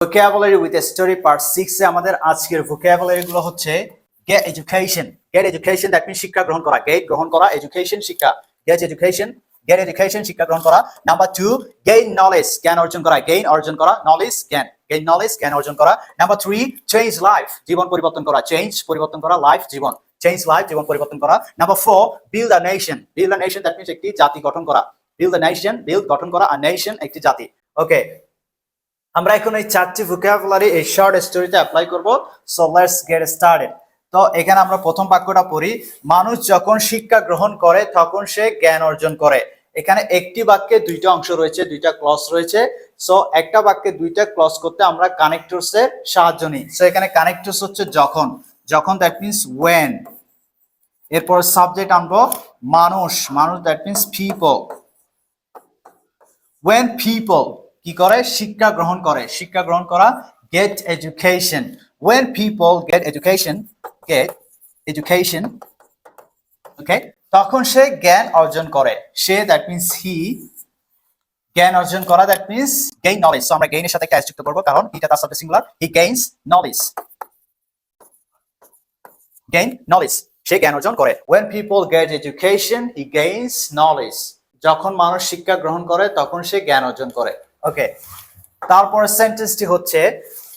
vocabulary with a story part 6 এ আমাদের আজকের vocabulary গুলো হচ্ছে get education. Get education that means শিক্ষা গ্রহণ করা, get গ্রহণ করা, education শিক্ষা, get education শিক্ষা গ্রহণ করা। নাম্বার 2 gain knowledge জ্ঞান অর্জন করা, gain অর্জন করা, knowledge জ্ঞান অর্জন করা। নাম্বার 3 change life জীবন পরিবর্তন করা, change পরিবর্তন করা, life জীবন, change life জীবন পরিবর্তন করা। Number 4 build a nation that means একটি জাতি গঠন করা, build গঠন করা, a nation একটি জাতি। ওকে, আমরা এখন এই চারটি ভোকাবুলারি এই শর্ট স্টোরিতে অ্যাপ্লাই করব। So let's get started. তো এখানে আমরা প্রথম বাক্যটা পড়ি, মানুষ যখন শিক্ষা গ্রহণ করে তখন সে জ্ঞান অর্জন করে। এখানে একটি বাক্যে দুইটা অংশ রয়েছে, দুইটা ক্লজ রয়েছে। সো একটা বাক্যে দুইটা ক্লজ করতে আমরা কানেক্টরস এর সাহায্য নিই। সো এখানে কানেক্টরস হচ্ছে যখন দ্যাট মিন্স ওয়েন। এরপর সাবজেক্ট আনবো মানুষ that means people. when people কি করে শিক্ষা গ্রহণ করা get education. when people get education okay তখন সে জ্ঞান অর্জন করে, সে that means he জ্ঞান অর্জন করা that means gain knowledge. So আমরা gain এর সাথে একটা s যুক্ত করব কারণ এটা তার সাথে সিঙ্গুলার। he gains knowledge সে জ্ঞান অর্জন করে। when people get education he gains knowledge যখন মানুষ শিক্ষা গ্রহণ করে তখন সে জ্ঞান অর্জন করে। ওকে, তারপর সেন্টেন্সটি হচ্ছে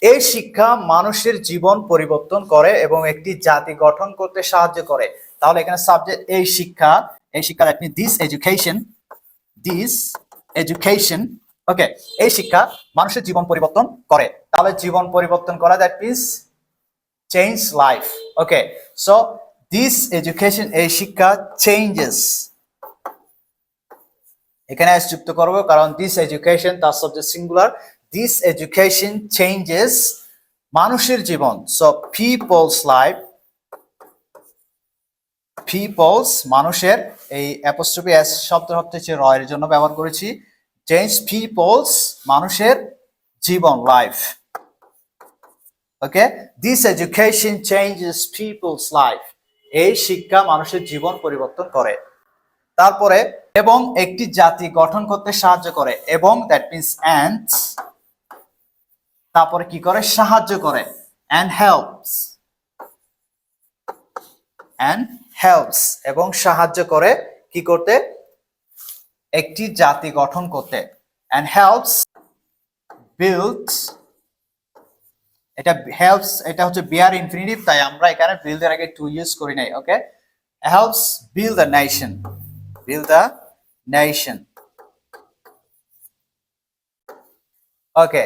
এই শিক্ষা মানুষের জীবন পরিবর্তন করে এবং একটি জাতি গঠন করতে সাহায্য করে। তাহলে এখানে সাবজেক্ট এই শিক্ষা দ্যাট মিন্স দিস এডুকেশন ওকে, এই শিক্ষা মানুষের জীবন পরিবর্তন করে। তাহলে জীবন পরিবর্তন করা that means change life. Okay, so this education এই শিক্ষা চেঞ্জেস, এখানে s যুক্ত করব কারণ দিস এডুকেশন তার subject singular. This education changes মানুষের জীবন। সো পিপলস মানুষের, এই অ্যাপোস্ট্রফি s শব্দ হচ্ছে র এর জন্য ব্যবহার করেছি। চেঞ্জ পিপলস মানুষের জীবন, life. Okay, this education changes peoples life এই শিক্ষা মানুষের জীবন পরিবর্তন করে। তারপরে এবং একটি জাতি গঠন করতে সাহায্য করে, এবং দ্যাট মিন্স অ্যান্ড, তারপরে কি করে সাহায্য করে and helps এবং সাহায্য করে কি করতে একটি জাতি গঠন করতে। and helps build, এটা হচ্ছে বিআর ইনফিনিটিভ, তাই আমরা এখানে build এর আগে টু ইউজ করি নাই। ওকে, helps build a nation okay,